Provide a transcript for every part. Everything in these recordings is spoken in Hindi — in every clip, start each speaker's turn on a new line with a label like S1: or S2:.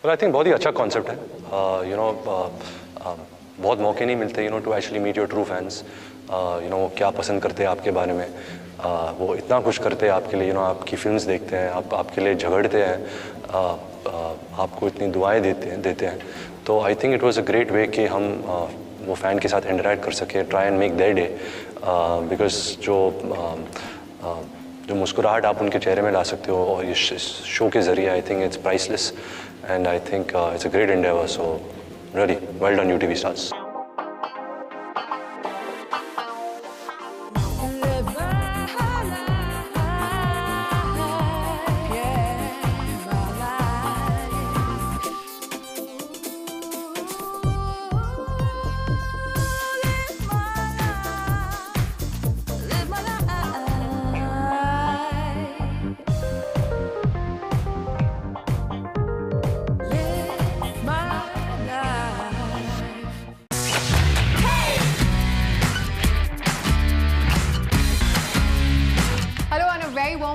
S1: Well, I think बहुत ही अच्छा कॉन्सेप्ट है. बहुत मौके नहीं मिलते to actually meet your true fans. क्या पसंद करते हैं आपके बारे में. वो इतना कुछ करते हैं आपके लिए. आपकी फिल्म्स देखते हैं, आपके लिए झगड़ते हैं, आपको इतनी दुआएं देते हैं. तो I think it was a great way कि हम वो फ़ैन के साथ इंटरेक्ट कर सके, try and make their day. Because जो मुस्कुराहट आप उनके चेहरे में ला सकते हो और इस शो के ज़रिए, I think it's priceless and I think it's a great endeavour. So really well done UTV stars.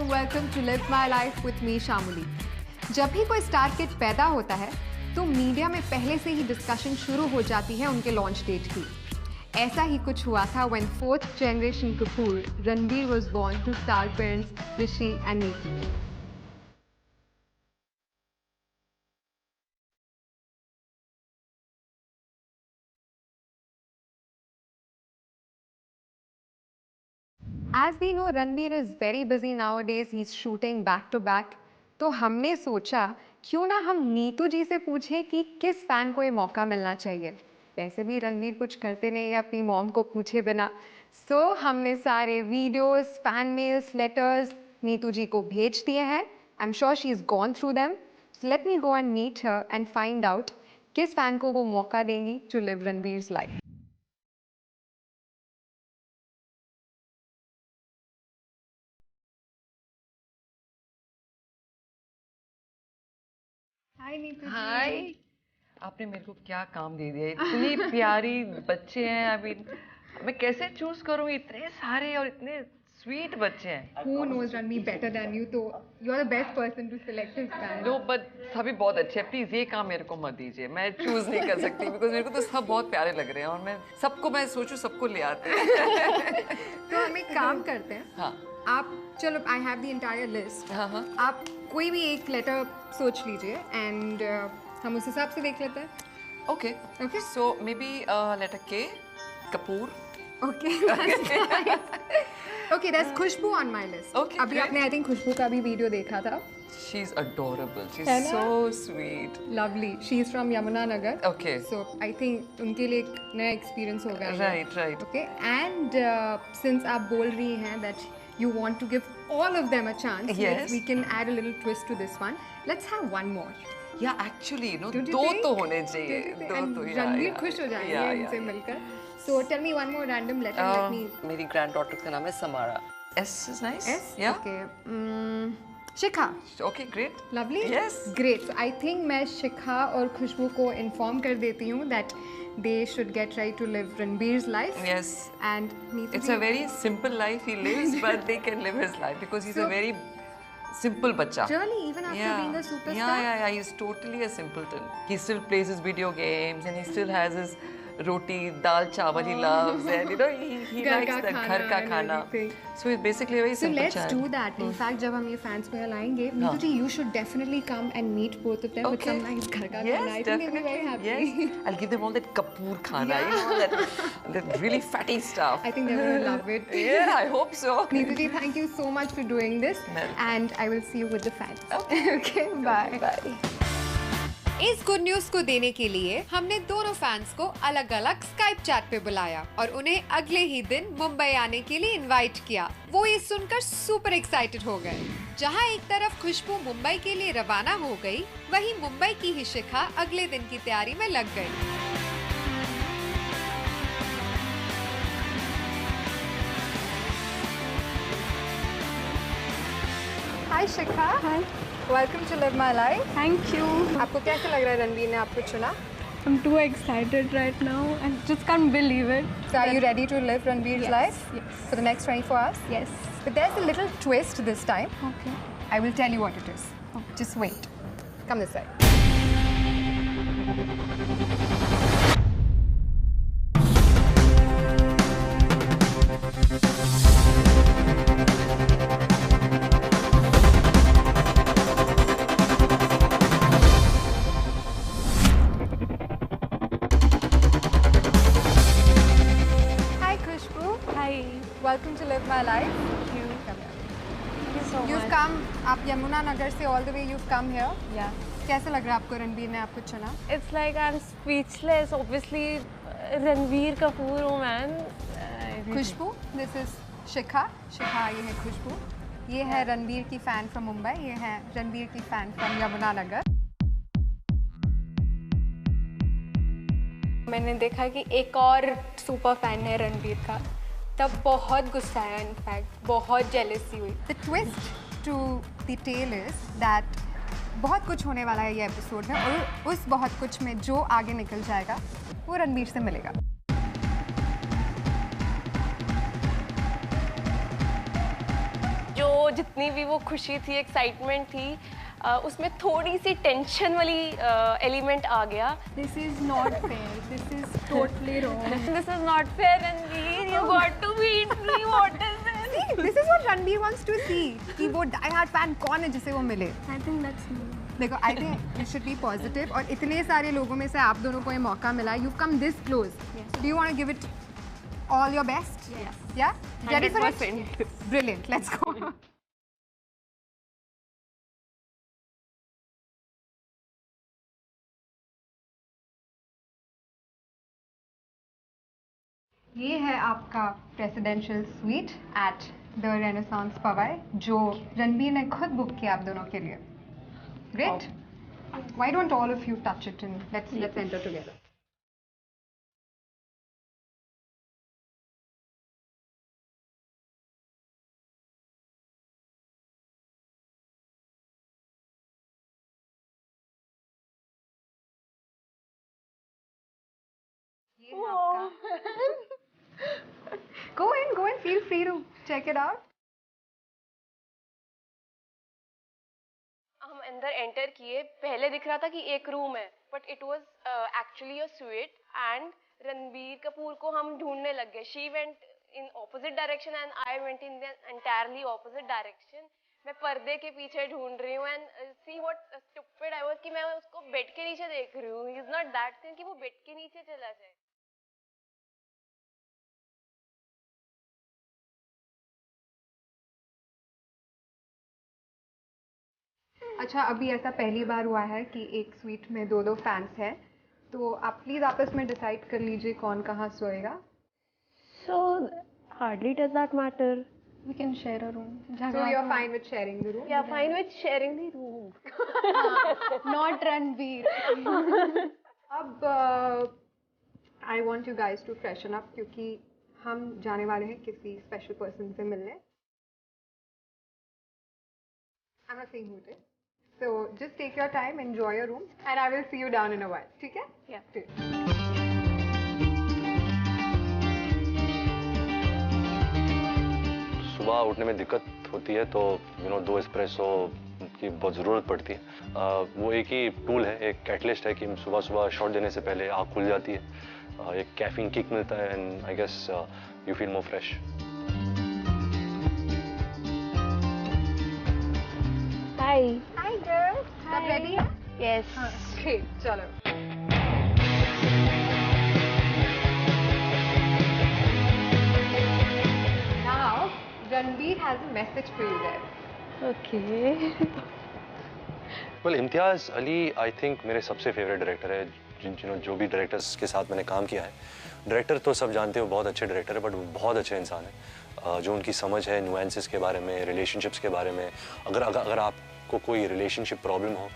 S2: Welcome to live my life with me Shamuli. जब भी कोई स्टार किड पैदा होता है तो मीडिया में पहले से ही डिस्कशन शुरू हो जाती है उनके लॉन्च डेट की. ऐसा ही कुछ हुआ था when 4th generation Kapoor Ranbir was born to star parents Rishi and Neetu. As we know, Ranbir is very busy nowadays. He's shooting back to back. तो हमने सोचा क्यों ना हम नीतू जी से पूछें कि किस फैन को ये मौका मिलना चाहिए. वैसे भी रणबीर कुछ करते नहीं अपनी मॉम को पूछे बिना. सो हमने सारे videos, fan mails, letters Neetu ji को भेज दिए हैं. I am sure she is gone through them. Let me go and meet her and find out किस फैन को वो मौका देंगी to live Ranbir's life. Hi Neetu ji.
S3: Hi. आपने मेरे को क्या काम दे दिया. इतनी प्यारी बच्चे हैं. अभी मैं कैसे चूज करूँ. इतने सारे और इतने स्वीट बच्चे हैं.
S2: Who knows Ranbir better than you? तो you are the best person to select his fan.
S3: No but सभी बहुत अच्छे हैं. प्लीज ये काम मेरे को मत दीजिए. मैं चूज नहीं कर सकती बिकॉज मेरे को तो सब बहुत प्यारे लग रहे हैं और मैं सबको मैं सोचूं सबको ले आते हैं.
S2: तो हम एक काम करते हैं.
S3: हाँ.
S2: आप चलो I have the entire list.
S3: हाँ हाँ.
S2: आप कोई भी एक लेटर सोच लीजिए एंड हम उस हिसाब से देख लेते हैं.
S3: Okay
S2: Okay.
S3: So maybe letter K Kapoor.
S2: Okay okay that's Khushboo on my list.
S3: Okay,
S2: अभी
S3: great.
S2: आपने आई थिंक खुशबू का भी वीडियो देखा था.
S3: She is adorable. She is
S2: है ना?
S3: So sweet.
S2: Lovely. She is from Yamuna Nagar.
S3: Okay.
S2: So I think उनके लिए एक नया एक्सपीरियंस होगा.
S3: Right right.
S2: Okay, and since आप बोल रही हैं that you want to give all of them a chance,
S3: Yes.
S2: we can add a little twist to this one. Let's have one more.
S3: या एक्चुअली नो
S2: Don't you
S3: दो
S2: think?
S3: तो होने चाहिए.
S2: And
S3: दो तो
S2: रणबीर खुश हो जाएंगे इनसे मिलकर. So tell me one more random letter. Let me.
S3: मेरी ग्रैंड डॉटर का नाम है Samara. S is nice.
S2: S.
S3: Yeah.
S2: Okay. Shikha.
S3: Okay, great.
S2: Lovely.
S3: Yes.
S2: Great. So I think मैं शिखा और खुशबू को inform कर देती हूँ that they should get ready to live Ranbir's life.
S3: Yes.
S2: And Neetu
S3: It's
S2: ji-
S3: a very simple life he lives, but they can live his life because he's
S2: So-
S3: a very simple bacha.
S2: Really, even after being a superstar.
S3: Yeah. He's totally a simpleton. He still plays his video games and he still has his roti, dal, chawal he loves, and he
S2: घर
S3: likes
S2: का
S3: the
S2: खाना
S3: घर का
S2: and
S3: खाना.
S2: everything.
S3: So he's basically a very
S2: So
S3: simple
S2: let's
S3: child.
S2: do that. In fact, जब हम ये fans को यहाँ लाएंगे, नीतू जी, you should definitely come and meet both of them with
S3: Okay.
S2: some nice घर का
S3: Yes,
S2: खाना. I think they'll be
S3: definitely.
S2: very happy.
S3: Yes, I'll give them all that kapoor khana, that really fatty stuff.
S2: I think they're going to love it.
S3: Yeah, I hope so.
S2: Neetu ji, thank you so much for doing this,
S3: Well.
S2: and I will see you with the fans. Okay, bye.
S3: Bye.
S2: इस गुड न्यूज को देने के लिए हमने दोनों फैंस को अलग अलग स्काइप चैट पे बुलाया और उन्हें अगले ही दिन मुंबई आने के लिए इनवाइट किया. वो ये सुनकर सुपर एक्साइटेड हो गए. जहां एक तरफ खुशबू मुंबई के लिए रवाना हो गई, वहीं मुंबई की ही शिखा अगले दिन की तैयारी में लग गई. Hi Shikha.
S4: Hi,
S2: welcome to live my life.
S4: thank you.
S2: आपको कैसा लग रहा है रणबीर ने आपको चुना?
S4: I'm too excited right now and just can't believe it.
S2: So are you ready to live Ranbir's
S4: Yes,
S2: life
S4: yes.
S2: for the next 24 hours?
S4: Yes.
S2: But there's a little twist this time.
S4: Okay.
S2: I will tell you what it is. Just wait. Come this side. my life.
S4: Thank you.
S2: Come here.
S4: Thank you so
S2: You've
S4: much.
S2: come, आप यमुना नगर से all the way you've come here.
S4: Yeah.
S2: कैसा लग रहा है आपको रणबीर ने आपको चुना?
S4: It's like I'm speechless. Obviously, Ranveer Kapoor, oh man.
S2: Khushboo, this is शिखा. शिखा ये है खुशबू. ये है रणबीर की फैन फ्रॉम मुंबई. ये है रणबीर की फैन फ्रॉम यमुना नगर.
S5: मैंने देखा कि एक और सुपर फैन है रणबीर का, तब बहुत गुस्सा आया, इनफैक्ट बहुत जेलसी हुई.
S2: The twist to the tale is that बहुत कुछ होने वाला है ये एपिसोड में और उस बहुत कुछ में जो आगे निकल जाएगा वो रणबीर से मिलेगा.
S5: जो जितनी भी वो खुशी थी, एक्साइटमेंट थी, उसमें थोड़ी सी टेंशन वाली एलिमेंट आ गया.
S4: This is not fair. This is totally wrong.
S5: This is not fair, Ranveer. You got to beat me. What is this?
S2: This is what Ranbir wants to see कि वो die hard fan कौन है जिसे वो मिले.
S4: I think that's me.
S2: देखो, I think you should be positive और इतने सारे लोगों में से आप दोनों को ये मौका मिला. You've come this close.
S4: Yes.
S2: Do you want to give it all your best?
S4: Yes.
S2: Yeah? Ready for it?
S5: 100%.
S2: Brilliant. Let's go. ये है आपका presidential suite at the Renaissance Powai जो रणबीर ने खुद बुक किया आप दोनों के लिए. Great. Why don't all of you touch it and let's enter together. ये है आपका. Go in, feel free to check it out.
S5: हम अंदर एंटर किए, पहले दिख रहा था कि एक रूम है, but it was actually a sweet. And Ranbir Kapoor को हम ढूंढने लग गए. She went in opposite direction and I went in the entirely opposite direction. मैं पर्दे के पीछे ढूंढ रही हूँ and see what stupid I was कि मैं उसको बेड के नीचे देख रही हूँ. He is not that thing कि वो बेड के नीचे चला जाए.
S2: अच्छा, अभी ऐसा पहली बार हुआ है कि एक स्वीट में दो फैंस हैं, तो आप प्लीज़ आपस में डिसाइड कर लीजिए कौन कहाँ सोएगा.
S4: So hardly does that matter. We can share a room.
S2: So you're fine with sharing the room?
S5: Yeah, fine with sharing the room.
S4: Not Ranveer.
S2: अब I want you guys to freshen up क्योंकि हम जाने वाले हैं किसी स्पेशल पर्सन से मिलने. I'm not saying who it is. So just take your time, enjoy your room, and I will see you down in a while. ठीक है?
S5: Yeah.
S2: ठीक.
S1: सुबह उठने में दिक्कत होती है तो दो एस्प्रेसो की बहुत ज़रूरत पड़ती है. वो एक ही टूल है, एक कैटलिस्ट है कि सुबह सुबह शॉट देने से पहले आँख खुल जाती है. एक कैफीन किक मिलता है and I guess you feel more fresh.
S5: Hi.
S2: Hi girls. सब ready है?
S5: Yes.
S2: Great. चलो. Now, Ranbir has a message for you there.
S5: Okay.
S1: Well Imtiaz Ali I think मेरे सबसे फेवरेट डायरेक्टर है. जो भी डायरेक्टर्स के साथ मैंने काम किया है, डायरेक्टर तो सब जानते हो बहुत अच्छे डायरेक्टर है, बट वो बहुत अच्छे इंसान है. जो उनकी समझ है नुएंसेस के बारे में, रिलेशनशिप्स के बारे में. अगर आपको कोई रिलेशनशिप प्रॉब्लम हो,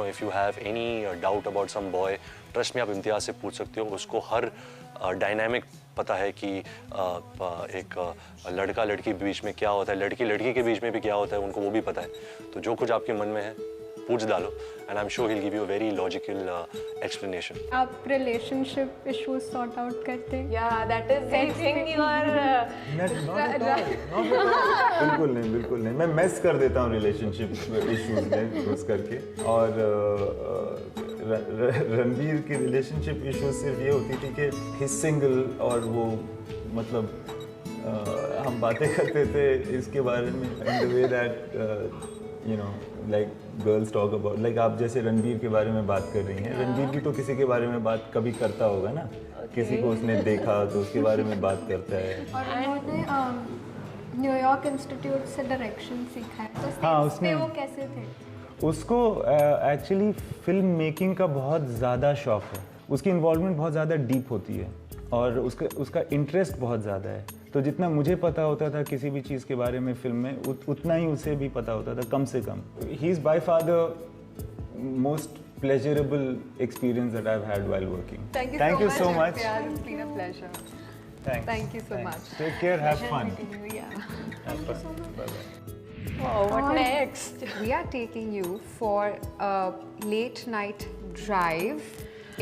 S1: if you have any doubt about some boy, trust में आप इम्तियाज़ से पूछ सकते हो. उसको हर डायनामिक पता है कि एक लड़का लड़की के बीच में क्या होता है, लड़की लड़की के बीच में भी क्या होता है, उनको वो भी पता है. तो जो कुछ आपके मन में है पूछ डालो and I am sure he will give you a very logical explanation.
S4: आप रिलेशनशिप इश्यूज सॉर्ट आउट करते हैं?
S5: Yeah, that is something you are.
S6: बिल्कुल नहीं. मैं मेस कर देता हूँ रिलेशनशिप इश्यूज में घुस करके. और रणबीर की रिलेशनशिप इश्यूज सिर्फ ये होती थी कि ही सिंगल, और वो मतलब हम बातें करते थे इसके बारे में in the way that like girls talk about, like आप जैसे रणबीर के बारे में बात कर रही हैं. रणबीर भी तो किसी के बारे में बात कभी करता होगा ना. किसी को उसने देखा तो उसके बारे में बात करता है.
S4: और उन्होंने न्यूयॉर्क इंस्टीट्यूट से डायरेक्शन सीखा है, तो
S6: हाँ,
S4: sets पे
S6: उसने-
S4: वो कैसे थे?
S6: उसको एक्चुअली फिल्म मेकिंग का बहुत ज़्यादा शौक है, उसकी इन्वॉल्वमेंट बहुत ज़्यादा डीप होती है और उसका इंटरेस्ट बहुत ज़्यादा है। तो जितना मुझे पता होता था किसी भी चीज़ के बारे में फिल्म में, उतना ही उसे भी पता होता था, कम से कम। He is by far the most pleasurable experience that I've had while working.
S2: Thank you
S6: Thank you so much.
S2: Yeah, it's been a pleasure.
S6: Thanks.
S2: Thank you so
S6: Thanks.
S2: much.
S6: Take care. Have fun.
S2: Yeah.
S6: Have fun. Bye-bye.
S4: Oh, what next?
S2: We are taking you for a late night drive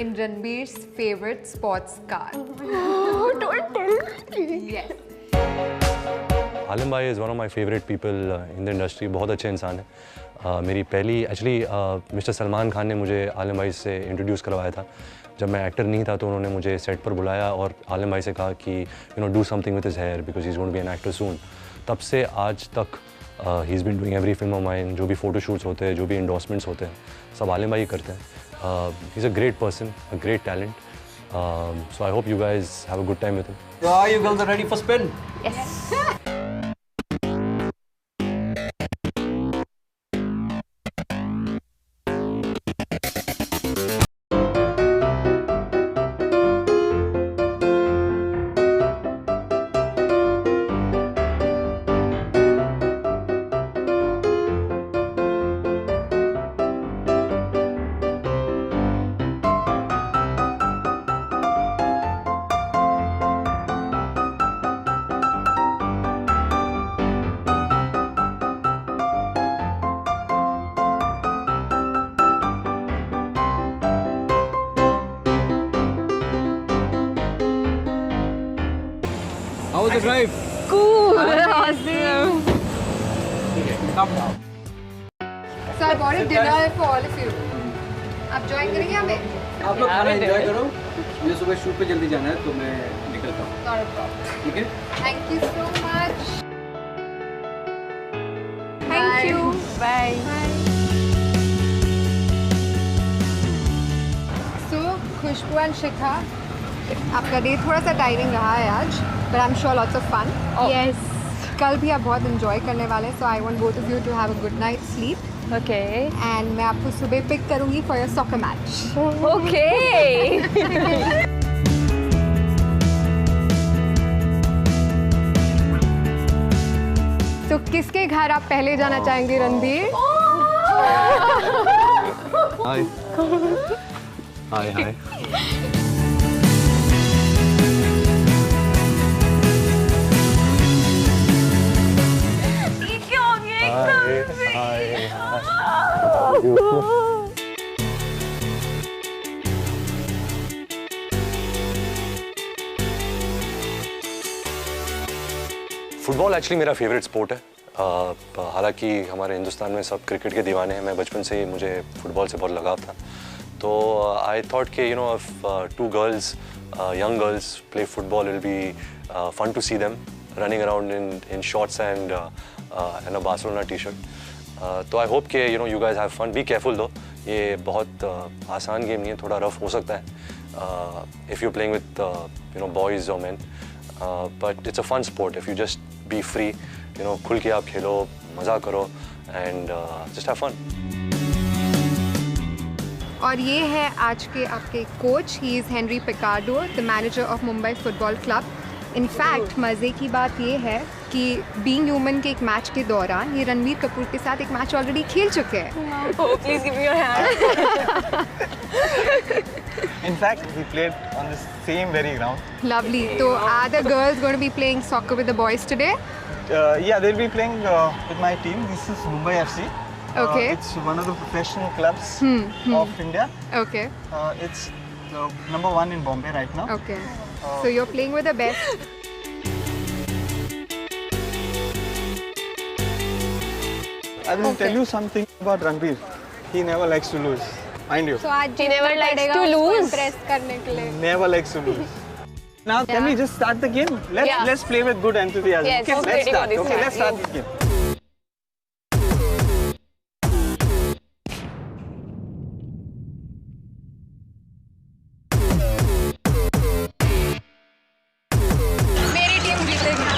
S2: in Ranbir's favorite sports car.
S4: Oh, don't tell me.
S2: Yes.
S1: आलिम भाई is one of my favourite people in the industry. बहुत अच्छे इंसान है। मेरी पहली एक्चुअली मिस्टर सलमान खान ने मुझे आलिम भाई से इंट्रोड्यूस करवाया था। जब मैं एक्टर नहीं था तो उन्होंने मुझे सेट पर बुलाया और आलिम भाई से कहा कि do something with his hair because he is going to be an actor soon. तब से आज तक he is been doing every film of mine. जो भी फ़ोटो शूट्स होते हैं, जो भी इंडोर्समेंट्स होते हैं, सब आलिम भाई करते हैं। ही is a great person, a great talent. So I hope you guys have a good time with him.
S7: Are you girls ready for spin? How was the drive?
S4: Cool, awesome.
S7: Come down.
S2: So I bought a dinner for all of you. आप ज्वाइन करेंगे हमें?
S7: आप लोग खाना एंजॉय करो, मुझे सुबह शूट पे जल्दी जाना है तो मैं निकलता हूँ,
S2: Not a problem.
S7: ठीक है?
S2: Thank you so much.
S4: Thank you. Bye.
S2: So Khushboo and Shikha, आपका डे थोड़ा सा टायरिंग रहा है आज, but I'm sure lots of fun.
S4: Yes.
S2: कल भी आप बहुत enjoy करने वाले हैं, so I want both of you to have a good night's sleep.
S4: Okay.
S2: And मैं आपको सुबह पिक करूँगी for your soccer match.
S4: Okay.
S2: तो किसके घर आप पहले जाना चाहेंगे रणबीर?
S1: हाय हाय हाय। फुटबॉल एक्चुअली मेरा फेवरेट स्पोर्ट है। हालांकि हमारे हिंदुस्तान में सब क्रिकेट के दीवाने हैं, मैं बचपन से ही मुझे फुटबॉल से बहुत लगाव था। तो आई थॉट कि if two girls, young girls play football, it'll be fun to see them running around in shorts and a Barcelona t-shirt. तो I hope कि you guys have fun. Be careful though. ये बहुत आसान गेम नहीं है, थोड़ा रफ हो सकता है if you're playing with boys or men. But it's a fun sport if you just be free. खुल के आप खेलो, मज़ा करो and just have fun.
S2: और ये है आज के आपके coach. He is Henry Picardo, the manager of Mumbai football club. In fact मज़े की बात ये है कि बीइंग ह्यूमन के एक मैच के दौरान ये रणबीर कपूर के साथ एक मैच ऑलरेडी खेल चुके हैं।
S4: Oh, please give me your hand.
S6: In fact, we played on the same very ground.
S2: Lovely. So are the girls going to be playing soccer with the boys today?
S6: Yeah, they'll be playing with my team. This is Mumbai FC.
S2: Okay.
S6: It's one of the professional clubs of India.
S2: Okay.
S6: It's the number one in Bombay right now.
S2: Okay. So you're playing with the best.
S6: I will tell you something about Ranbir. He never likes to lose. Mind you.
S4: So आज he never likes to lose. Impress करने के लिए.
S6: Never likes to lose. Now, can we just start the game? Let's play with good enthusiasm.
S4: Yes,
S6: okay,
S4: I'm
S6: let's
S4: ready for
S6: start.
S4: this
S6: Okay,
S4: match.
S6: let's start the game.
S4: मेरी टीम जीतेगी.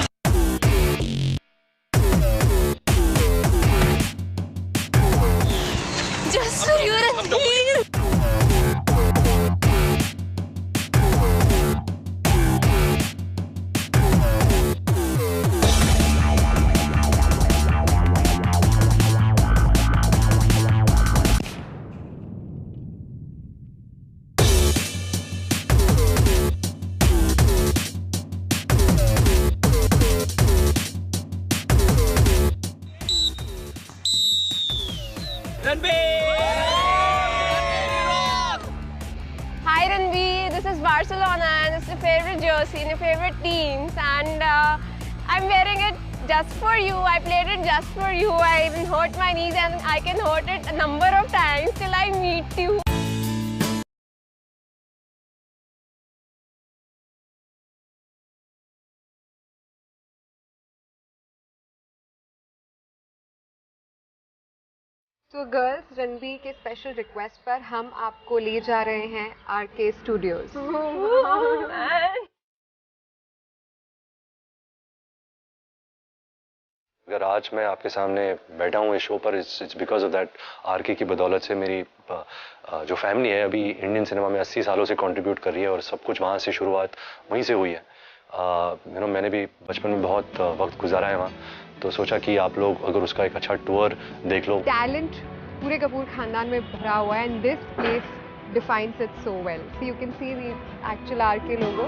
S5: Ranveer, this is Barcelona and it's your favorite jersey and your favorite teams, and I'm wearing it just for you. I played it just for you. I even hurt my knees and I can hurt it a number of times till I meet you.
S2: तो गर्ल्स, रणबीर के स्पेशल रिक्वेस्ट पर हम आपको ले जा रहे हैं आरके स्टूडियोज।
S1: अगर आज मैं आपके सामने बैठा हूँ इस शो पर, it's because of that RK की बदौलत से। मेरी जो फैमिली है अभी इंडियन सिनेमा में 80 सालों से कंट्रीब्यूट कर रही है और सब कुछ वहाँ से शुरुआत वहीं से हुई है। मैंने भी बचपन में बहुत वक्त गुजारा है वहाँ, तो सोचा कि आप लोग अगर उसका एक अच्छा टूर देख लो।
S2: टैलेंट पूरे कपूर खानदान में भरा हुआ है and this place defines it so well. So you can see the actual RK logo.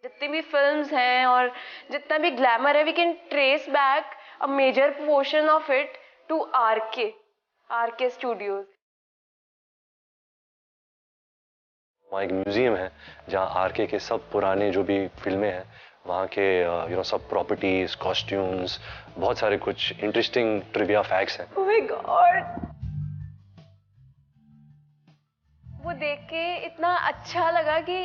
S5: जितनी भी फिल्म्स हैं और जितना भी ग्लैमर है, we can trace back a major portion of it to RK studios.
S1: वहाँ एक म्यूजियम है जहाँ आरके के सब पुराने जो भी फिल्में हैं वहाँ के सब प्रॉपर्टीज, कॉस्ट्यूम्स, बहुत सारे कुछ इंटरेस्टिंग ट्रिविया फैक्ट्स हैं।
S5: ओह माय गॉड, वो देख के इतना अच्छा लगा कि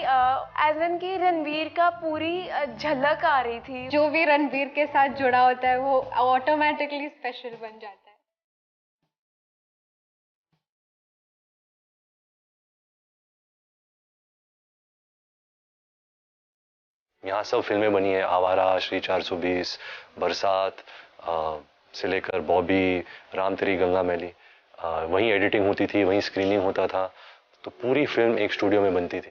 S5: एज एन की रणवीर का पूरी झलक आ रही थी।
S2: जो भी रणबीर के साथ जुड़ा होता है वो ऑटोमेटिकली स्पेशल बन जाता है।
S1: यहाँ सब फिल्में बनी है, आवारा, श्री 420, बरसात से लेकर बॉबी, राम तेरी गंगा मैली। वहीं एडिटिंग होती थी, वहीं स्क्रीनिंग होता था, तो पूरी फिल्म एक स्टूडियो में बनती थी।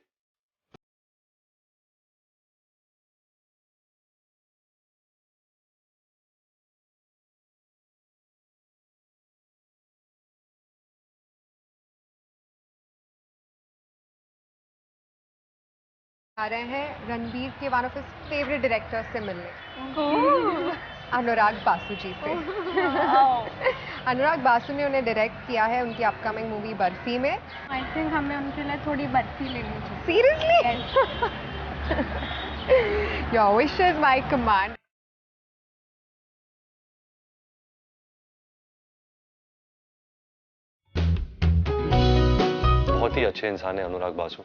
S2: आ रहे हैं रणबीर के one of his favourite director से मिलने, अनुराग बासु जी से। अनुराग बासु ने उन्हें डायरेक्ट किया है उनकी अपकमिंग मूवी बर्फी में।
S4: आई थिंक हमें उनके लिए थोड़ी बर्फी लेनी चाहिए।
S2: Seriously? Your wish is my command.
S1: बहुत ही अच्छे इंसान है अनुराग बासु।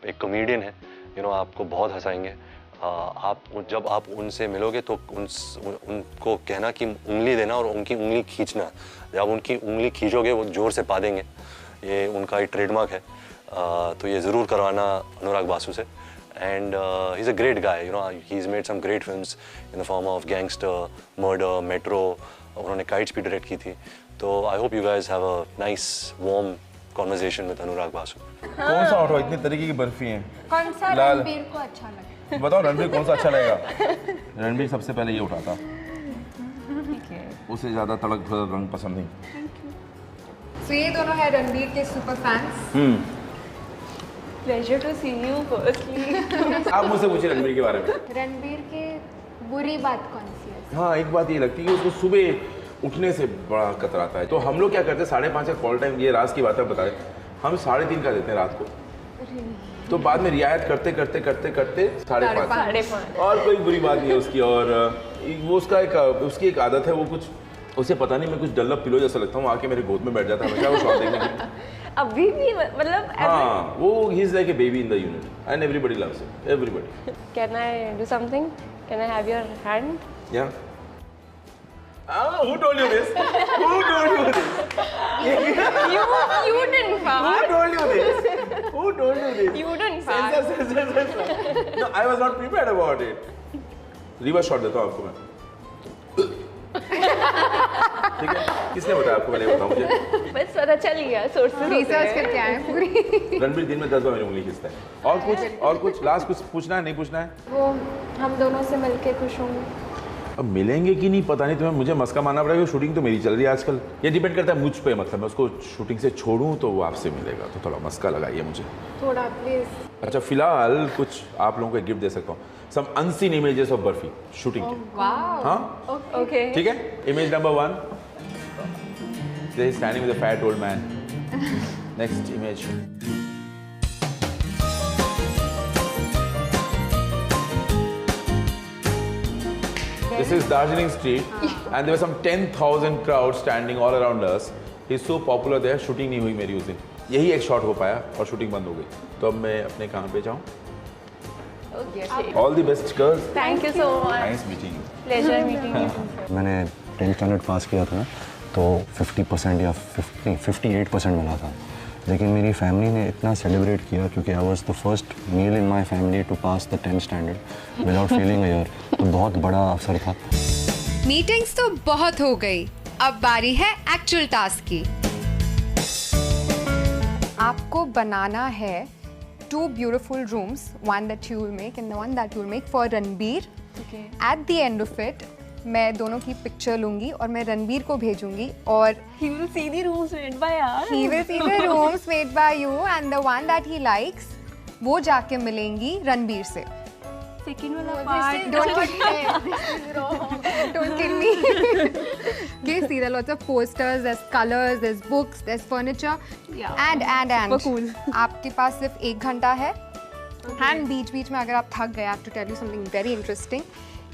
S1: एक कॉमेडियन है, आपको बहुत हंसाएंगे। जब आप उनसे मिलोगे तो उनको कहना कि उंगली देना और उनकी उंगली खींचना। जब उनकी उंगली खींचोगे वो जोर से पा देंगे, ये उनका एक ट्रेडमार्क है। तो ये ज़रूर करवाना अनुराग बासु से। And he is a great guy, he is made some great films in the form of Gangster, Murder, Metro. उन्होंने काइट्स भी डायरेक्ट की थी। तो I hope you guys have a nice warm conversation with Anurag Basu.
S8: कौन सा ऑर्डर? इतनी तरीके की बर्फी है।
S4: कौन सा रणबीर को अच्छा लगे?
S8: बताओ रणबीर कौन सा अच्छा लगेगा? रणबीर सबसे पहले ये उठाता।
S4: ठीक है।
S8: उसे ज्यादा तड़क भड़क रंग पसंद नहीं।
S2: तो ये दोनों है रणबीर के super fans.
S5: Pleasure to see you firstly.
S8: आप मुझसे पूछिए रणबीर के बारे में।
S4: रणबीर के बुरी बात कौन सी है?
S8: हाँ, एक बात ये लगती है कि उसको सुबह उठने से बड़ा कतराता है। तो हम लोग क्या करते हैं, 5:30 का कॉल टाइम, ये रात की बात है बताएं, हम 3:30 का देते हैं रात को। तो बाद में रियायत करते करते करते करते 5:30। और कोई बुरी बात नहीं है उसकी। और वो उसकी एक आदत है, वो कुछ उसे पता नहीं, मैं कुछ डल्लप पिलो जैसा लगता हूँ, आके मेरे गोद में बैठ जाता है हमेशा वो शॉट देखने के लिए।
S5: अभी भी मतलब
S8: हाँ, वो he is like a baby in the unit and everybody loves him, everybody.
S5: Can I do something? Can I have your hand?
S8: या who told you this? Who told you this?
S5: You didn't
S8: Who
S5: fart.
S8: told you this? Who told you this?
S5: You didn't fart.
S8: Censor. No, I was not prepared about it. Reverse shot देता हूँ आपको मैं। ठीक है? किसने बताया आपको? मैंने बताया मुझे।
S5: बस पता चल गया, सोर्सेज
S2: रिसर्च करके आए हैं पूरी।
S8: रणबीर दिन में 10 बार मेरी उंगली खींचता है। और कुछ लास्ट कुछ पूछना है, नहीं पूछना है?
S4: वो हम दोनों से मिलके खुश होंगे।
S8: अब मिलेंगे कि नहीं पता नहीं, तुम्हें मुझे मस्का मानना पड़ेगा, शूटिंग तो मेरी चल रही है आजकल। ये डिपेंड करता है मुझ पे, मतलब मैं उसको शूटिंग से छोड़ूं तो वो आपसे मिलेगा, तो थोड़ा मस्का लगाइए मुझे
S5: थोड़ा प्लीज।
S8: अच्छा फिलहाल कुछ आप लोगों को गिफ्ट दे सकता हूँ, some unseen images of Barfi shooting के। हाँ
S5: ओके
S8: ठीक है। Image number 1, standing with a fat old man. Next image, this is Darjeeling Street and there were some 10,000 crowds standing all around us. He's so popular there, shooting नहीं हुई मेरी उस दिन, यही एक शॉट हो पाया और शूटिंग बंद हो गई। तो अब मैं अपने काम पे जाऊँ। All the best girls.
S5: Thank you so much,
S8: Nice meeting you.
S5: Pleasure meeting you.
S1: मैंने 10th स्टैंडर्ड पास किया था तो 50% या 58% मिला था, लेकिन मेरी फैमिली ने इतना सेलिब्रेट किया क्योंकि I was the first male in my family to pass the 10th standard without failing a year. तो बहुत बड़ा अवसर था।
S2: मीटिंग्स तो बहुत हो गई, अब बारी है एक्चुअल टास्क की। आपको बनाना है 2 beautiful rooms, one that you will make and the one that you will make for Ranbir.
S5: Okay.
S2: At the end of it, मैं दोनों की पिक्चर लूंगी और मैं रणबीर को भेजूंगी और
S5: He will see the rooms made by us.
S2: he will see the rooms made by you and the one that he likes, वो जाके मिलेंगी रणबीर से।
S5: Second वाला part.
S2: Don't kill me. Okay, see, there are lots of posters, there's colors, there's books, there's furniture.
S5: Yeah.
S2: And
S5: Super cool.
S2: आपके पास सिर्फ 1 घंटा है। And बीच-बीच में अगर आप थक गए, I have to tell you something very interesting.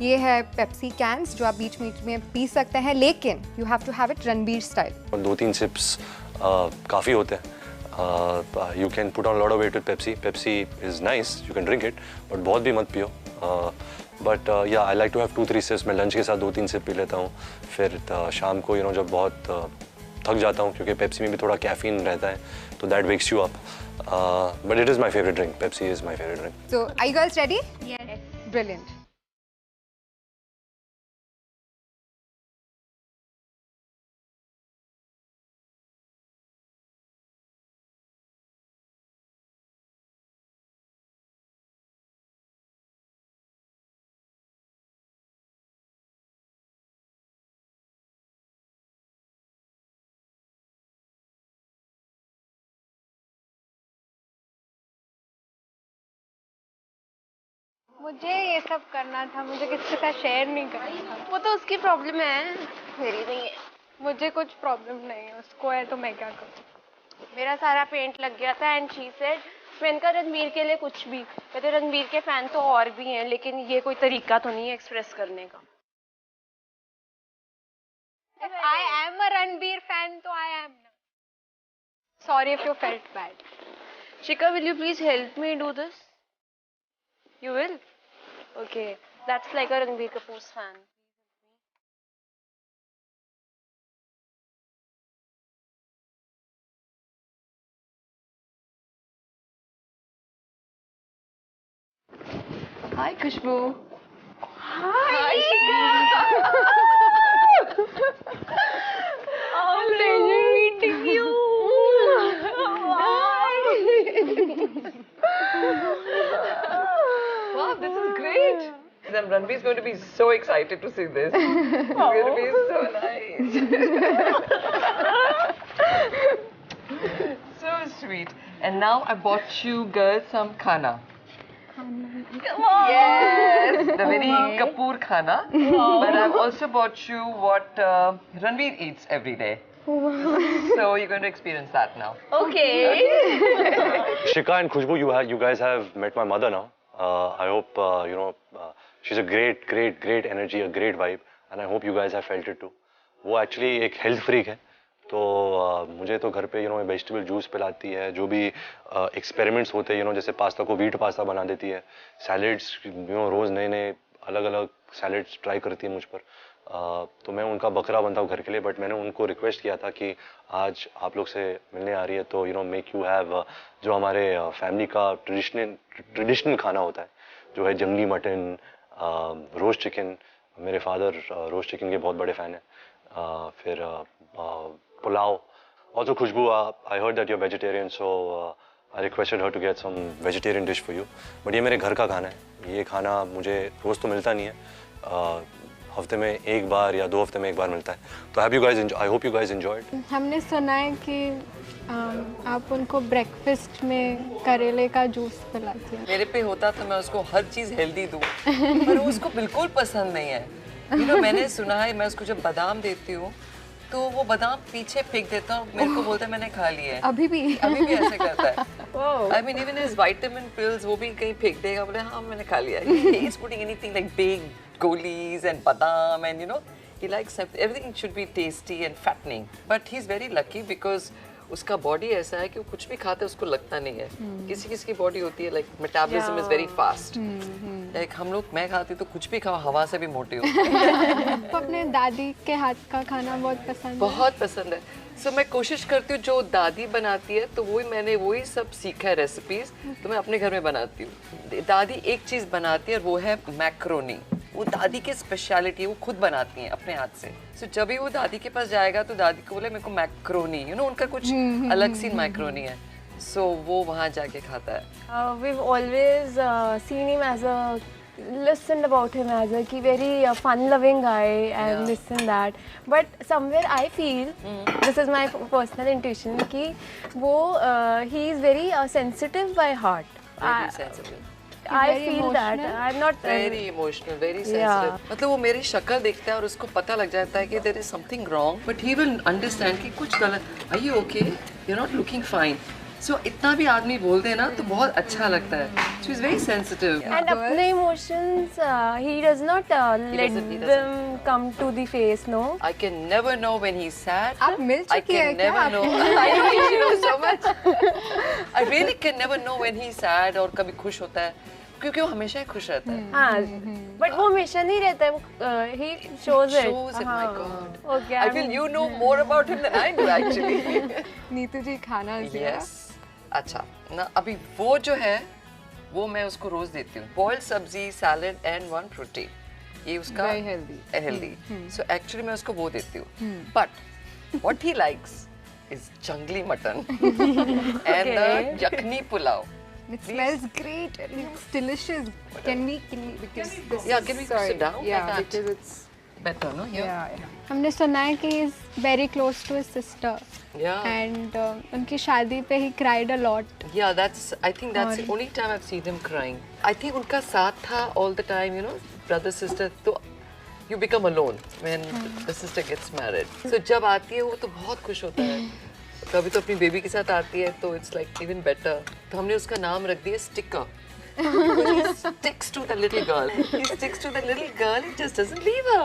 S2: ये है पेप्सी कैंस जो आप बीच-बीच में पी सकते हैं, लेकिन you have to have it Ranbir style.
S1: 2-3 sips काफ़ी होते हैं। You can put on a lot of weight with Pepsi. Pepsi is nice, you can drink it, but बहुत भी मत पियो। But yeah, I like to have 2-3 sips। मैं लंच के साथ 2-3 सिप पी लेता हूँ, फिर शाम को जब बहुत थक जाता हूँ क्योंकि पेप्सी में भी थोड़ा कैफीन रहता है, तो that wakes you up. But it is my favorite drink. Pepsi is my favorite drink.
S2: So, are you girls ready?
S5: Yes.
S2: Brilliant.
S5: मुझे ये सब करना था, मुझे किसी के साथ शेयर नहीं करना था। वो तो उसकी प्रॉब्लम है, मेरी नहीं है। मुझे कुछ प्रॉब्लम नहीं है, उसको है तो मैं क्या करूँ। मेरा सारा पेंट लग गया था एंड शी सेड, मैंने कहा रणबीर के लिए कुछ भी, कहते रणबीर के फैन तो और भी हैं, लेकिन ये कोई तरीका तो नहीं है एक्सप्रेस करने का। If I am a Ranbir fan, तो I am. Sorry if you felt bad. Shika, will you please help me do this? You will? Okay. That's like a Ranbir Kapoor's fan. Hi, Khushbu. Hi, Shika. Pleasure meeting you.
S3: Wow, this is great. Then Ranbir is going to be so excited to see this. It's going to be so nice. So sweet. And now I bought you girls some khana. Come on. Yes, the very Kapoor khana. But I've also bought you what Ranbir eats every day. So you're going to experience that now.
S5: Okay.
S1: Shika and Khushbu, you guys have met my mother now. I hope she's a great energy, a great vibe, and I hope you guys have felt it too. वो actually एक health freak है, तो मुझे तो घर पे vegetable juice पिलाती है, जो भी experiments होते हैं जैसे पास्ता को wheat पास्ता बना देती है, salads रोज नए अलग salads try करती है मुझ पर। तो मैं उनका बकरा बनता हूँ घर के लिए, बट मैंने उनको रिक्वेस्ट किया था कि आज आप लोग से मिलने आ रही है तो मेक यू हैव जो हमारे फैमिली का ट्रेडिशनल खाना होता है, जो है जंगली मटन, रोस्ट चिकन। मेरे फादर रोस्ट चिकन के बहुत बड़े फ़ैन हैं। फिर pulao. Also Khushboo, I heard that you are vegetarian, so I requested her to get some vegetarian dish for you. But ये मेरे घर का खाना है, ये खाना मुझे रोज़ तो मिलता नहीं है। हफ्ते में एक बार या 2 हफ्ते में एक बार मिलता है। तो have you guys, I hope you guys enjoyed.
S4: हमने सुना है कि आप उनको ब्रेकफास्ट में करेले का जूस पिलाती हैं।
S3: मेरे पे होता तो मैं उसको हर चीज़ हेल्दी दूँ, पर वो उसको बिल्कुल पसंद नहीं है। You know, मैंने सुना है मैं उसको जब बादाम देती हूँ तो वो बादाम पीछे फेंक देता हूँ, मेरे को बोलता है मैंने खा लिया है।
S2: अभी भी
S3: ऐसे करता है। I mean even his vitamin pills वो भी कहीं फेंक देगा, बोले हाँ मैंने खा लिया है। He is putting anything like big golis and badam and you know he likes everything should be tasty and fattening. But he's very lucky because उसका बॉडी ऐसा है कि वो कुछ भी खाते उसको लगता नहीं है। किसी किसी की बॉडी होती है like metabolism is very fast. Like हम लोग, मैं खाती तो कुछ भी खाओ हवा से भी मोटी हो।
S4: आपको अपने दादी के हाथ का खाना बहुत पसंद है?
S3: बहुत पसंद है। सो मैं कोशिश करती हूँ जो दादी बनाती है तो मैंने वही सब सीखा है रेसिपीज, तो मैं अपने घर में बनाती हूँ। दादी एक चीज़ बनाती है और वो है मैक्रोनी। वो दादी की स्पेशलिटी है, वो खुद बनाती हैं अपने हाथ से। सो जब भी वो दादी के पास जाएगा तो दादी को बोले मेरे को मैक्रोनी, यू नो उनका कुछ अलग सी मैक्रोनी है। सो वो वहाँ जाके खाता है।
S4: We've always seen him as listened about him as a very fun-loving guy and this and that. But somewhere I feel, this is my personal intuition, कि वो he is very sensitive by heart.
S3: Very sensitive.
S4: I feel that. I'm not
S3: very emotional, very sensitive. मतलब वो मेरी शक्ल देखता है और उसको पता लग जाता है कि there is something wrong, but he will understand कि कुछ गलत। Are you okay? You're not looking fine. So इतना भी आदमी बोल दे ना तो बहुत अच्छा लगता है। So he's very sensitive.
S4: And अपने emotions, he does not let them come to the face, no?
S3: I can never know when he's sad.
S2: आप मिल
S3: I
S2: चुकी है
S3: can
S2: क्या
S3: never know. I know you know so much. I really can never know when he's sad और कभी खुश होता है, क्योंकि वो हमेशा ही खुश रहता है।
S4: हाँ, but वो हमेशा नहीं रहता है, he shows it.
S3: Shows it, my God.
S4: Okay,
S3: I feel you know more about him than I do actually.
S2: Neetu जी खाना ज़रा।
S3: Yes. अच्छा ना, अभी वो जो है वो मैं उसको रोज देती हूँ। बॉइल्ड सब्जी, सैलेड एंड 1 प्रोटीन, ये उसका
S2: Very healthy.
S3: सो एक्चुअली मैं उसको वो देती हूँ। But what he likes is jungli mutton and yakhni pulao.
S2: It smells great. It looks delicious. Can we because this
S3: Yeah, can we sit down?
S2: Yeah,
S3: Like that.
S2: because it's
S3: Better, no?
S2: yeah.
S4: हमने सुना है कि he is very close to his sister.
S3: Yeah.
S4: And उनकी शादी पे he cried a lot.
S3: Yeah, I think that's the only time I've seen him crying. I think उनका साथ था all the time, you know, brother sister, तो you become alone when the sister gets married. So जब आती है वो तो बहुत खुश होता है। कभी तो अपनी बेबी के साथ आती है तो it's like even better. तो हमने उसका नाम रख दिया sticker. He sticks to the little girl. He sticks to the little girl. He just doesn't leave her.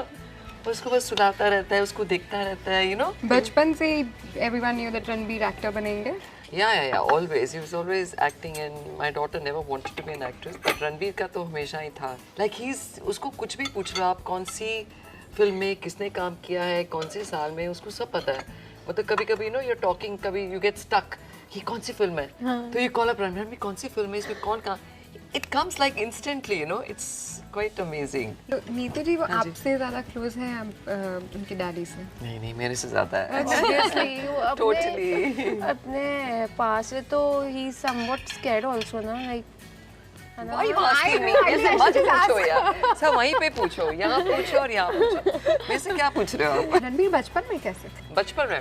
S3: उसको बस सुनाता रहता है, उसको देखता रहता है, you know.
S2: बचपन से ही everyone knew that Ranbir actor बनेंगे।
S3: Yeah. Always. He was always acting, and my daughter never wanted to be an actress. But Ranbir का तो हमेशा ही था। Like उसको कुछ भी पूछ लो आप, कौन सी फिल्म में किसने काम किया है, कौन से साल में, उसको सब पता है। मतलब कभी-कभी you know you're talking, कभी you get stuck, ये कौन सी फिल्म है? तो you call up रणबीर, कौन सी फिल्म है, इसमें कौन कहाँ? It comes like instantly, you know. It's quite amazing.
S2: तो नीतू जी वो आपसे ज़्यादा क्लोज हैं उनके डैडी से?
S3: नहीं मेरे से ज़्यादा है।
S4: Obviously, वो
S3: Totally.
S4: अपने पास से तो he is somewhat scared also, ना, like.
S3: Why you asking me? ऐसे मत पूछो यार। सब वहीं पे पूछो, यहाँ पूछो और यहाँ पूछो। मेरे से क्या पूछ रहे हो आप?
S2: रणबीर बचपन में कैसे थे?
S3: बचपन में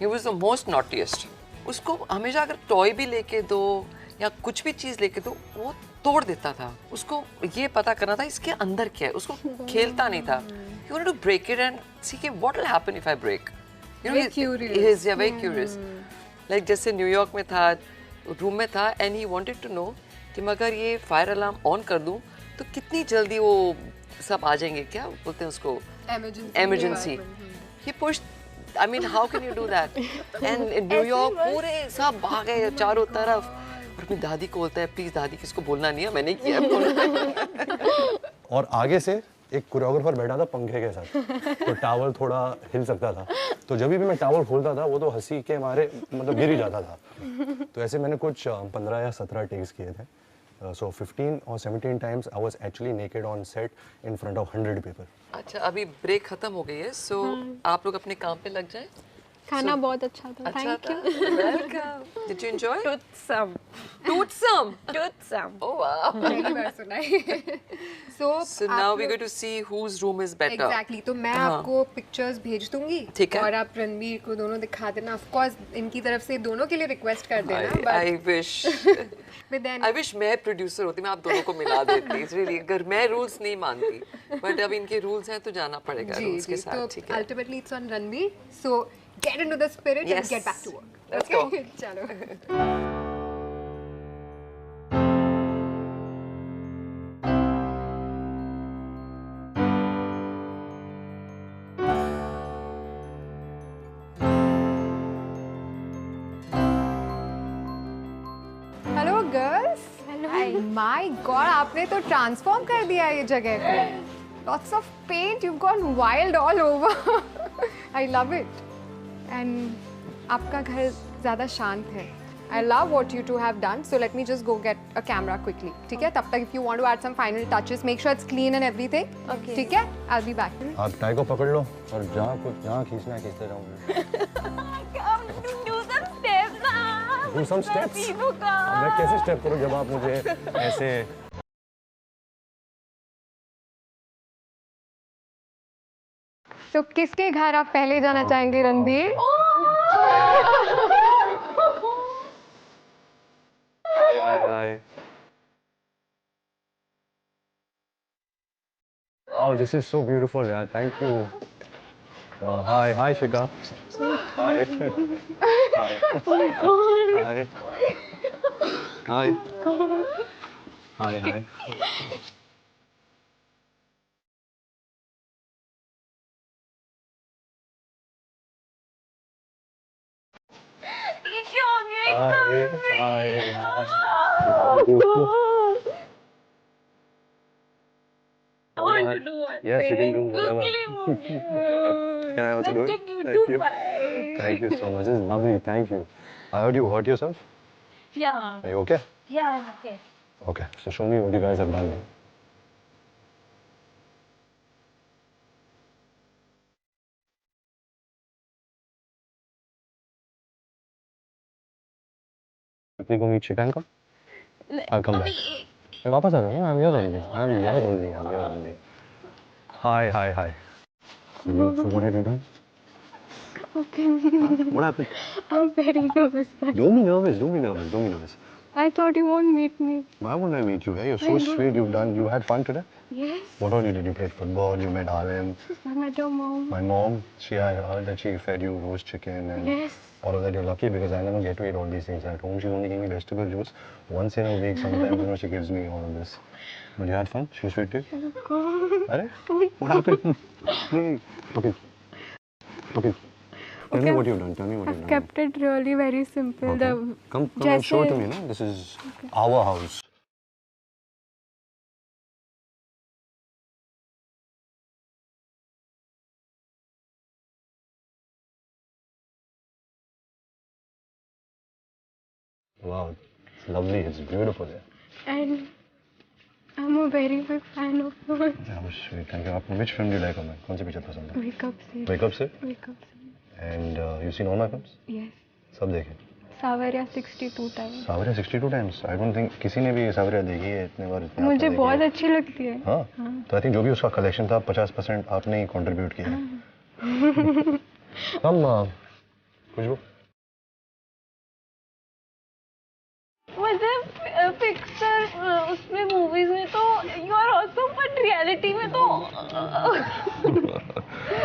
S3: he was the most naughtiest. उसको हमेशा अगर टॉय भी लेके दो या कुछ भी चीज़ लेके दो वो तोड़ देता था। उसको ये पता करना था इसके अंदर क्या है, उसको खेलता नहीं था। He wanted to break it and see कि what will happen if I break. You know,
S2: Very curious.
S3: He is very curious. Like जैसे न्यूयॉर्क में था, रूम में था and he wanted to know कि मगर ये फायर अलार्म ऑन कर दूं तो कितनी जल्दी वो सब आ जाएंगे, क्या बोलते हैं उसको, emergency. He pushed. I mean, how can you do that? And in New York पूरे सब भागे चारों तरफ और अपनी दादी को बोलता है प्लीज दादी किसको बोलना नहीं है, मैंने किया।
S1: और आगे से एक कोरियोग्राफर बैठा था पंखे के साथ, तो टावल थोड़ा हिल सकता था, तो जब भी मैं टावल खोलता था वो तो हंसी के मारे मतलब गिर ही जाता था। तो ऐसे मैंने कुछ 15 या 17 टेक्स किए थे। So 15 or 17 times I was actually naked on set in front of 100 people.
S3: अच्छा अभी ब्रेक खत्म हो गई है, सो आप लोग अपने काम पे लग जाएं।
S4: खाना बहुत अच्छा था.
S3: अच्छा
S4: Thank you.
S3: था? Welcome. Did you enjoy?
S4: Toothsome.
S3: Toothsome.
S4: Toothsome.
S3: Oh wow.
S2: पहली बार सुना है.
S3: So now we're going to see whose room is better.
S2: Exactly. तो मैं आपको पिक्चर्स भेज दूंगी.
S3: ठीक है.
S2: और आप रणबीर को दोनों दिखा देना. Of course इनकी तरफ से दोनों के लिए रिक्वेस्ट कर देना.
S3: I wish.
S2: But then
S3: I wish मैं प्रोड्यूसर होती, मैं आप दोनों को मिला देती. Really, अगर मैं रूल्स नहीं मानती, but अब इनके रूल्स हैं तो जाना पड़ेगा रूल्स के साथ. ठीक है.
S2: ultimately it's on Ranveer. So get into the spirit
S3: Yes.
S2: and get back to work.
S3: Let's
S2: Okay? चलो. Hello girls. Hello. My god, आपने तो ट्रांसफॉर्म कर दिया ये जगह को. Lots of paint, you've gone wild all over. I love it. And आपका घर ज़्यादा शांत है. I love what you two have done. So let me just go get a camera quickly. ठीक है? तब तक if you want to add some final touches, make sure it's clean and everything.
S4: Okay.
S2: ठीक है? I'll be back.
S1: आप टाई को पकड़ लो और जहाँ खींचना है खींचते रहो. Do some steps. मैं कैसे स्टेप करूँ जब आप मुझे ऐसे.
S2: तो किसके घर आप पहले जाना चाहेंगे Ranbir?
S1: Hi. Oh, this is so beautiful, yeah. Thank you. Hi, Shika. Hi. Hi. Hi. Hi. Hi. Yes, you can do whatever. Can I also do it? Thank you. Thank you so much. This is lovely. Thank you. I heard you hurt yourself.
S4: Yeah.
S1: Are you okay?
S4: Yeah, I'm okay.
S1: Okay. So show me what you guys have done. Quickly go meet Shikanka. I'll come back. मैं वापस आ जाऊँगा. I'm here only. I'm here only. I'm here only. Hi. So what have you done?
S4: Okay.
S1: What happened?
S4: I'm very nervous.
S1: Don't be nervous.
S4: I thought you won't meet me.
S1: Why wouldn't I meet you? Hey, you're so sweet. You had fun today?
S4: Yes.
S1: What all you did? You played football, you met Alim.
S4: I met your mom.
S1: My mom, I heard that she fed you roast chicken and
S4: Yes.
S1: all of that. You're lucky because I never get to eat all these things at home. She only gave me vegetable juice once in a week. Sometimes, she gives me all of this. But you had fun? She was sweet too? Arey? What happened? Okay. Tell me what you've done.
S4: I've kept it really very simple.
S1: Okay. Come and show it to me. No? This is our house. Wow, it's lovely. It's beautiful. Yeah.
S4: And I'm a very big fan of yours.
S1: That was sweet. Thank you. आपको which film do you like? कौन सी picture पसंद है?
S4: Wake up, see.
S1: Wake Up से?
S4: Wake up, see.
S1: And you've seen all my films?
S4: Yes.
S1: सब देखे.
S4: Savarya 62 times.
S1: सावरिया 62 times. I don't think किसी ने भी सावरिया देखी है इतने बार.
S4: मुझे बहुत अच्छी लगती है.
S1: हाँ. तो I think जो भी उसका collection था 50% आपने ही contribute किया है. हम खुशबू.
S4: मतलब पिक्चर उसमें मूवीज में तो you are awesome but reality में तो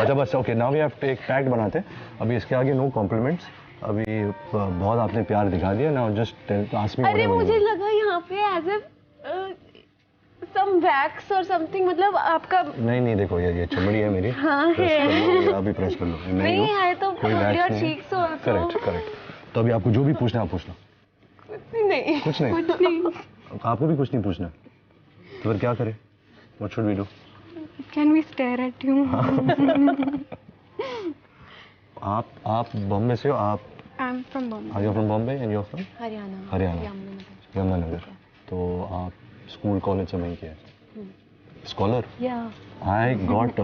S1: अच्छा बस okay now we have to एक पैक्ट बनाते हैं. अभी इसके आगे नो कॉम्प्लीमेंट्स. अभी बहुत आपने प्यार दिखा दिया. Now just ask me.
S4: अरे मुझे लगा यहाँ पे एज ए सम वैक्स और समथिंग मतलब आपका
S1: नहीं देखो ये चमड़ी है मेरी.
S4: हाँ है.
S1: अभी प्रेस कर लो.
S4: नहीं है तो
S1: कोई वैक्स नहीं.
S4: Cheeks also.
S1: करेक्ट. तो अभी आपको जो भी पूछना आप पूछना.
S4: नहीं.
S1: कुछ नहीं. आपको भी कुछ नहीं पूछना. तो फिर क्या करें? What should we do?
S4: Can we stare at you?
S1: आप बॉम्बे से हो. आप
S4: I'm from Bombay.
S1: Are you from Bombay and you're from?
S4: Haryana.
S1: Yamunanagar. तो आप स्कूल कॉलेज से वहीं किया. स्कॉलर.
S4: Yeah.
S1: I got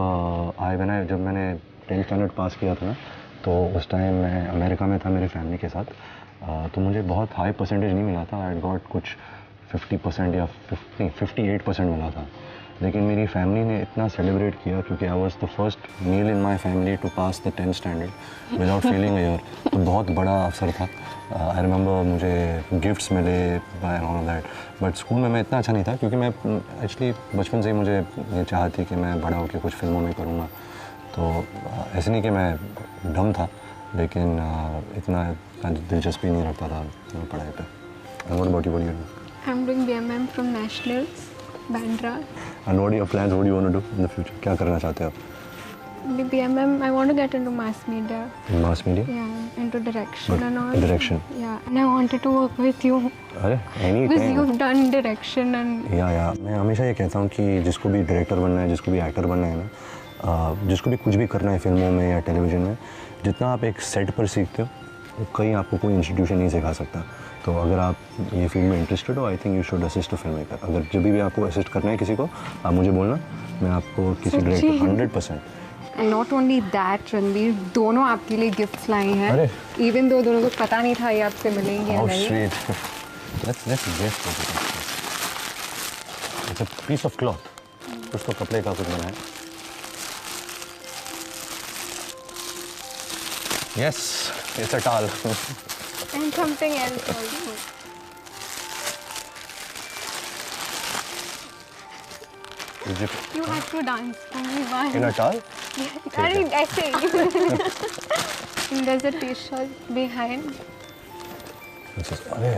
S1: जब मैंने 10th स्टैंडर्ड पास किया था ना तो उस टाइम मैं अमेरिका में था मेरी फैमिली के साथ। तो मुझे बहुत हाई परसेंटेज नहीं मिला था, आई गॉट कुछ 50% या 58% मिला था। लेकिन मेरी फैमिली ने इतना सेलिब्रेट किया क्योंकि I was the first male in my family to pass the 10th standard without failing a year. तो बहुत बड़ा अवसर था। आई रिमेंबर मुझे गिफ्ट्स मिले by and all that. But school में मैं इतना अच्छा नहीं था क्योंकि मैं एक्चुअली बचपन से ही मुझे ये चाह थी कि मैं बड़ा होकर कुछ फिल्मों में करूँगा। तो ऐसे नहीं कि मैं डम था, लेकिन इतना दिलचस्पी नहीं रखता था पढ़ाई पे। And what about you? What do you do?
S9: I'm doing BMM from Nationals, Bandra.
S1: And what are your plans? What do you want to do in the future? क्या करना चाहते हो आप?
S9: The BMM, I want to get into mass media.
S1: In mass media?
S9: Yeah, into direction
S1: But
S9: and all.
S1: direction.
S9: Yeah, and I wanted to work with you
S1: अरे any
S9: because
S1: time.
S9: you've done direction and.
S1: या मैं हमेशा ये कहता हूँ कि जिसको भी डायरेक्टर बनना है, जिसको भी एक्टर बनना है ना, जिसको भी कुछ भी करना है फिल्मों में या टेलीविज़न में, जितना आप एक सेट पर सीखते हो वो कहीं आपको कोई इंस्टीट्यूशन नहीं सिखा सकता। तो अगर आप ये फील्ड में इंटरेस्टेड हो, I think you should assist a film maker. अगर जब भी आपको असिस्ट करना है किसी को, आप मुझे बोलना, मैं आपको किसी director 100%।
S2: And not only that, Ranbir दोनों आपके लिए गिफ्ट्स लाए हैं। इवन दो दोनों को पता नहीं था ये आपसे मिलेंगे या नहीं।
S1: Sweet. Let's gift what it is. It's a piece of cloth. कुछ तो कपड़े का कुछ बना है। Yes, it's a towel.
S9: And something else also. You have to dance for me once.
S1: In a towel?
S9: I mean, ऐसे ही. And there's a T-shirt behind.
S1: अरे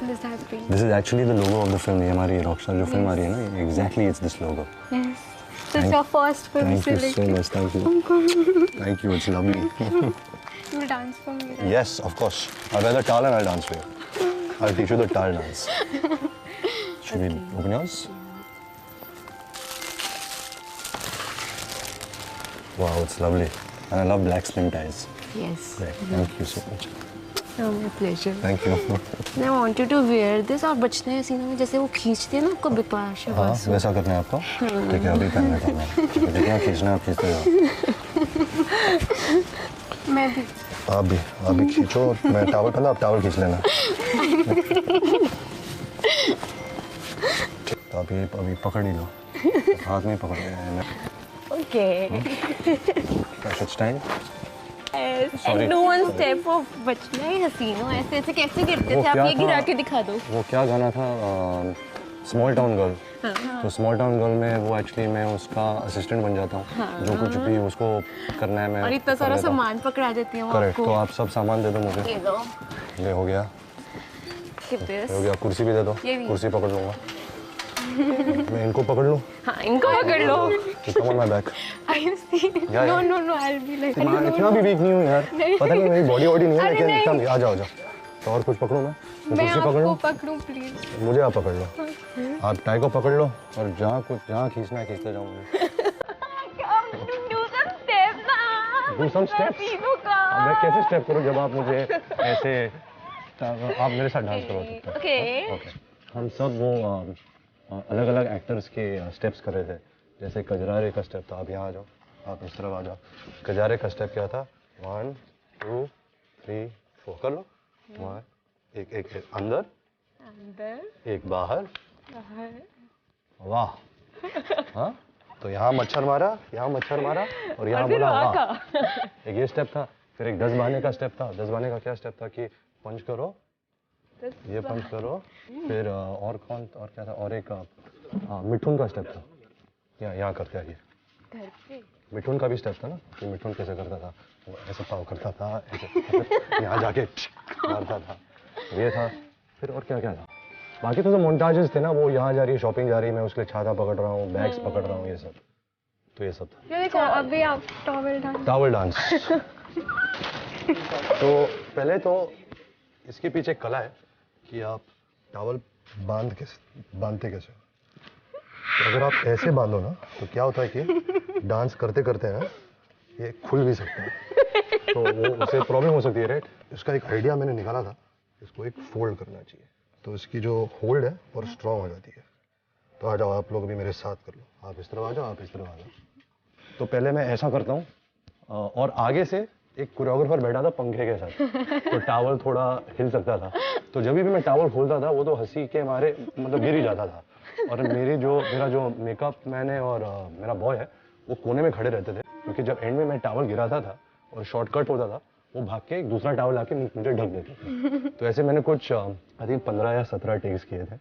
S9: This has been.
S1: This is actually the logo of the film. ये हमारी रॉकस्टार जो फिल्म आ रही है ना, exactly it's this logo.
S9: Yes. So it's your first film
S1: Thank you so much. Thank you. Thank you. It's lovely.
S9: You dance for me. Right?
S1: Yes, of course. I'll wear the towel and I'll dance for you. I'll teach you the towel dance. Should we open yours? Wow, it's lovely. And I love black slim ties.
S9: Yes.
S1: Great. Thank you so much.
S9: Oh, my pleasure.
S1: Thank you.
S4: I wanted to wear this और बचने के सीनों में जैसे वो खींचते हैं ना आपको बिपाशा
S1: हाँ,
S4: बासु।
S1: वैसा करना है आपको? ठीक है, अभी पहनने का मैं। जितना खींचना है आप खींचते जाओ।
S9: मैं भी।
S1: आप भी खींचो, मैं टावल पहला, आप टावल खींच लेना। तो अभी पकड़ ही लो, हाथ में पकड़ लेना।
S4: Okay.
S1: I should stand.
S4: Yes. And no one step of बचना है हसीनों ऐसे ऐसे कैसे गिरते थे आप ये गिरा के दिखा दो।
S1: वो क्या गाना था? Small town girl. तो स्मॉल टाउन गर्ल में वो एक्चुअली मैं उसका असिस्टेंट बन जाता हूँ। जो कुछ भी उसको करना है मैं
S4: और इतना सारा सामान पकड़ा देती हूँ आपको।
S1: करेक्ट। तो आप सब सामान दे दो मुझे।
S4: ये दो।
S1: ये हो गया। हो गया। कुर्सी भी दे दो। कुर्सी पकड़ लूँगा। मैं इनको पकड़ लूँ?
S4: हाँ, इनको पकड़ लो।
S1: Come on my back.
S9: Are you serious? No, I'll be like.
S1: इतना भी वीक नहीं हूँ यार। पता नहीं मेरी बॉडी वॉडी नहीं है, लेकिन इतना आ जाओ। तो और कुछ पकड़ूँ मैं?
S9: मैं आपको पकड़ूं प्लीज।
S1: मुझे आप पकड़ लो। आप टाई को पकड़ लो और जहाँ खींचना है खींचते जाओ मुझे। Do some steps. अब मैं कैसे स्टेप करूँ जब आप मुझे ऐसे आप मेरे साथ डांस करो तब तक। ओके। हम सब वो अलग अलग एक्टर्स के स्टेप्स कर रहे थे। जैसे कजरारे का स्टेप था, आप यहाँ आ जाओ, आप इस तरफ आ जाओ। कजरारे का स्टेप क्या था? 1 2 3 4 कर लो। एक अंदर, एक बाहर। वाह। हाँ, तो यहाँ मच्छर मारा और यहाँ बोला वाह। एक ये स्टेप था। फिर एक 10 बहाने का स्टेप था। 10 बहाने का क्या स्टेप था कि पंच करो, ये पंच करो। फिर और क्या था? और एक मिठुन का स्टेप था। यहाँ करते हैं ये। मिठुन का भी स्टेप था ना कि मिठुन कैसे करता था? वो ऐसे पाव करता था, ऐसे यहाँ जाके मारता था। ये था। फिर और क्या था? बाकी तो मोन्टाजेस थे ना, वो यहाँ जा रही है, शॉपिंग जा रही है, मैं उसके लिए छाता पकड़ रहा हूँ, बैग्स पकड़ रहा हूँ, ये सब। तो ये सब था।
S9: ये देखो अभी आप टॉवल डांस।
S1: तो पहले तो इसके पीछे कला है कि आप टॉवल बांधते कैसे हो। तो अगर आप ऐसे बांधो ना तो क्या होता है कि डांस करते करते ना ये खुल भी सकता है। तो वो उससे प्रॉब्लम हो सकती है, राइट। इसका एक आइडिया मैंने निकाला था, इसको एक फोल्ड करना चाहिए तो इसकी जो होल्ड है और स्ट्रॉन्ग हो जाती है। तो आ जाओ आप लोग भी मेरे साथ कर लो। आप इस तरफ आ जाओ, आप इस तरफ आ जाओ। तो पहले मैं ऐसा करता हूँ और आगे से
S10: एक कोरियोग्राफर बैठा था पंखे के साथ, तो टावल थोड़ा हिल सकता था, तो जब भी मैं टावल खोलता था वो तो हंसी के मारे मतलब गिर ही जाता था। और मेरा जो मेकअप मैन है और मेरा बॉय है वो कोने में खड़े रहते थे, क्योंकि जब एंड में मैं टावल गिराता था और शॉर्टकट होता था वो भाग के एक दूसरा टावल आके मुझे ढक देते थे। तो ऐसे मैंने कुछ आई थिंक 15 या 17 टेक्स किए थे।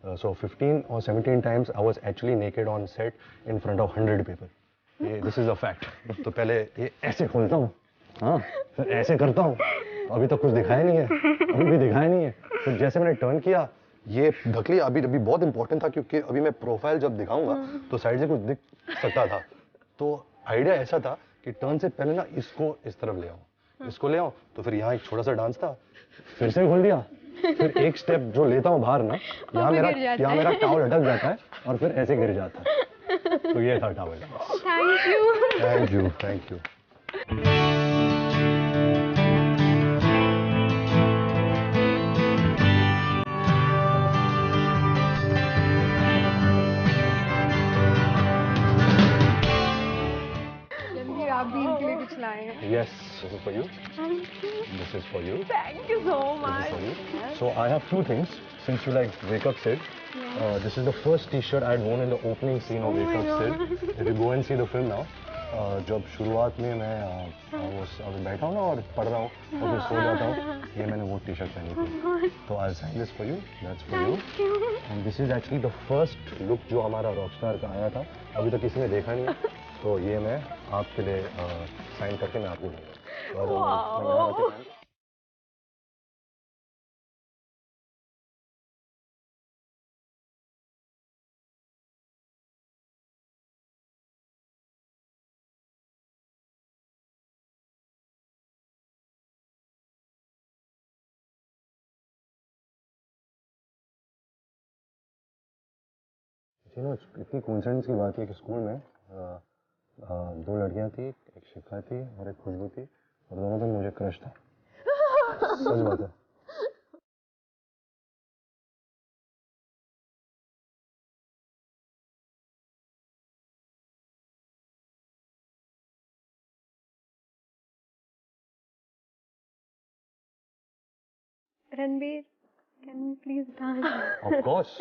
S10: So 15 or 17 times I was actually naked on set in front of 100 people. This is a fact. तो पहले ये ऐसे खोलता हूँ, हाँ, फिर ऐसे करता हूँ, तो अभी तक कुछ दिखाया नहीं है, अभी भी दिखाया नहीं है। फिर जैसे मैंने टर्न किया, ये ढक लिया, अभी बहुत इंपॉर्टेंट था क्योंकि अभी मैं प्रोफाइल जब दिखाऊंगा तो साइड से कुछ दिख सकता था। तो आइडिया ऐसा था कि टर्न से पहले ना इसको इस तरफ ले आऊँ, इसको ले आऊँ, तो फिर यहाँ एक छोटा सा डांस था, फिर से खोल दिया, फिर एक स्टेप जो लेता हूँ बाहर ना, यहाँ मेरा टावल अटक जाता है और फिर ऐसे गिर जाता है। तो ये था टावल। Thank you.
S2: आप भी इनके लिए कुछ लाए हैं।
S10: Yes, this is for you. This is for you.
S4: Thank you so much.
S10: So I have two things. Since you like Wake Up Sid, this is the first T-shirt I had worn in the opening scene of Wake Up Sid. If you go and see the film now, जब शुरुआत में मैं बैठा हूँ ना और पढ़ रहा हूँ और फिर सो जाता हूँ, ये मैंने वो T-shirt पहनी थी। तो I'll sign this for you. That's for you. And this is actually the first look जो हमारा रॉकस्टार का आया था, अभी तक किसी ने देखा नहीं है। तो ये मैं आपके लिए साइन करके मैं आपको दूंगा। इतनी कोइंसिडेंस की बात है कि स्कूल में दो लड़कियां थी, एक शिखा थी और एक खुशबू थी, और दोनों पे मुझे क्रश था। सच बात है।
S9: Ranveer, can we please dance?
S10: Of course.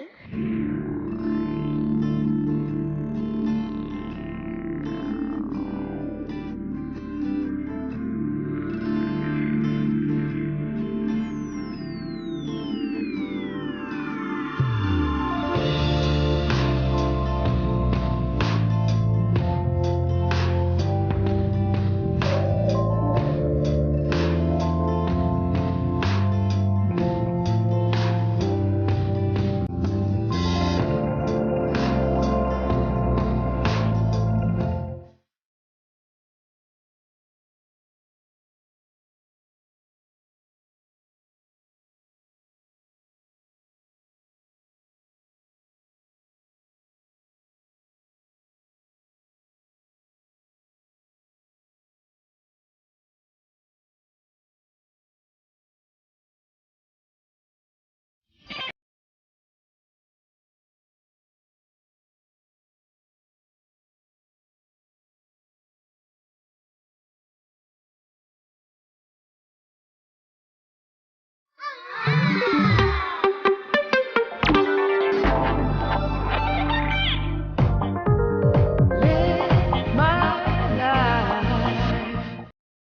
S11: Thank you.